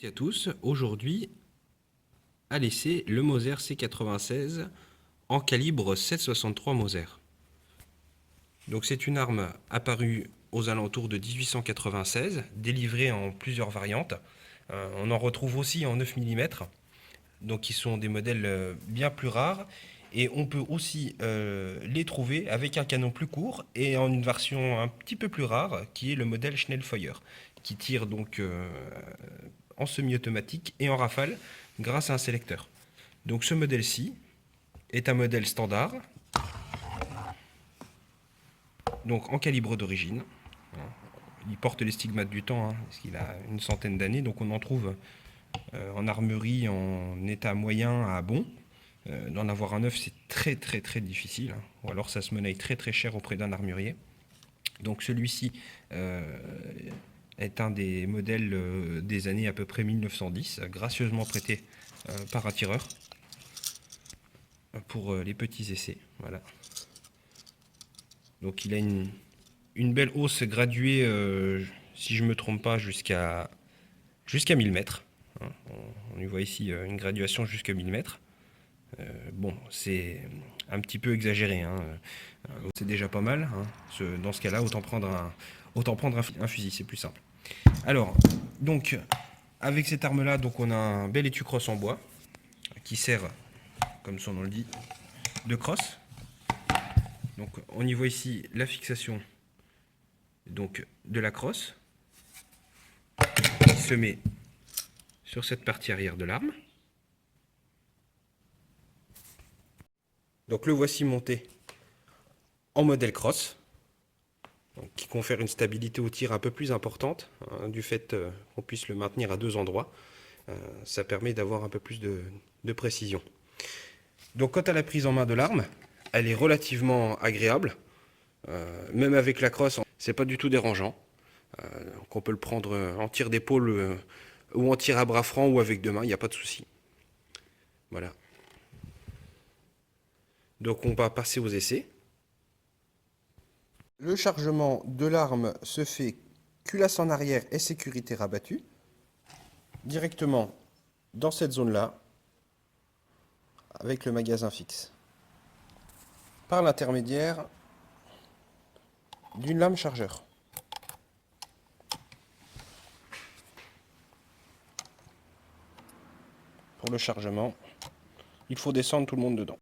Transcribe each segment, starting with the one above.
À tous, aujourd'hui à l'essai le Mauser C96 en calibre 7,63 Mauser. Donc c'est une arme apparue aux alentours de 1896, délivrée en plusieurs variantes. On en retrouve aussi en 9 mm, donc qui sont des modèles bien plus rares. Et on peut aussi les trouver avec un canon plus court et en une version un petit peu plus rare, qui est le modèle Schnellfeuer, qui tire donc en semi-automatique et en rafale grâce à un sélecteur. Donc ce modèle-ci est un modèle standard, donc en calibre d'origine. Il porte les stigmates du temps, parce qu'il a une centaine d'années, donc on en trouve en armerie en état moyen à bon. D'en avoir un neuf, c'est très très très difficile, ou alors ça se monnaie très très cher auprès d'un armurier. Donc celui-ci est un des modèles des années à peu près 1910, gracieusement prêté par un tireur pour les petits essais. Voilà. Donc il a une belle hausse graduée, si je ne me trompe pas, jusqu'à 1000 mètres. On y voit ici une graduation jusqu'à 1000 mètres. Bon, c'est un petit peu exagéré, c'est déjà pas mal. Dans ce cas-là, autant prendre un fusil, c'est plus simple. Alors, donc, avec cette arme-là, donc on a un bel étui crosse en bois qui sert, comme son nom le dit, de crosse. Donc, on y voit ici la fixation donc, de la crosse qui se met sur cette partie arrière de l'arme. Donc le voici monté en modèle cross, qui confère une stabilité au tir un peu plus importante, du fait qu'on puisse le maintenir à deux endroits. Ça permet d'avoir un peu plus de précision. Donc quant à la prise en main de l'arme, elle est relativement agréable. Même avec la crosse, c'est pas du tout dérangeant. Donc on peut le prendre en tir d'épaule ou en tir à bras franc ou avec deux mains, il n'y a pas de souci. Voilà. Donc on va passer aux essais. Le chargement de l'arme se fait culasse en arrière et sécurité rabattue, directement dans cette zone-là, avec le magasin fixe, par l'intermédiaire d'une lame chargeur. Pour le chargement, il faut descendre tout le monde dedans.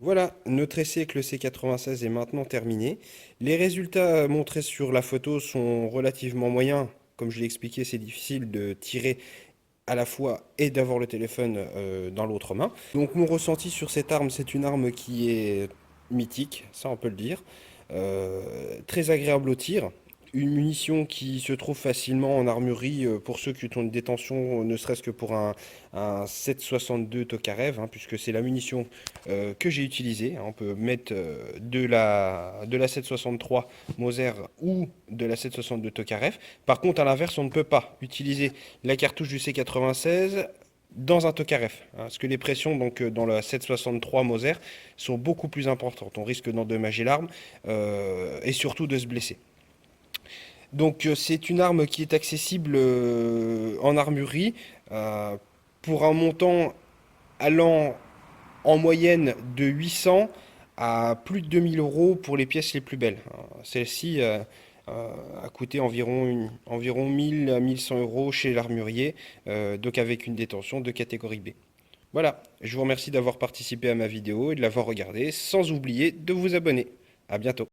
Voilà, notre essai avec le C96 est maintenant terminé. Les résultats montrés sur la photo sont relativement moyens. Comme je l'ai expliqué, c'est difficile de tirer à la fois et d'avoir le téléphone dans l'autre main. Donc mon ressenti sur cette arme, c'est une arme qui est mythique, ça on peut le dire. Très agréable au tir. Une munition qui se trouve facilement en armurerie pour ceux qui ont une détention, ne serait-ce que pour un 7,62 Tokarev, puisque c'est la munition que j'ai utilisée. On peut mettre de la 7,63 Mauser ou de la 7,62 Tokarev. Par contre, à l'inverse, on ne peut pas utiliser la cartouche du C96 dans un Tokarev, parce que les pressions donc, dans la 7,63 Mauser sont beaucoup plus importantes. On risque d'endommager l'arme et surtout de se blesser. Donc c'est une arme qui est accessible en armurerie pour un montant allant en moyenne de 800 à plus de 2000 euros pour les pièces les plus belles. Celle-ci a coûté environ 1000 à 1100 euros chez l'armurier, donc avec une détention de catégorie B. Voilà, je vous remercie d'avoir participé à ma vidéo et de l'avoir regardée, sans oublier de vous abonner. À bientôt.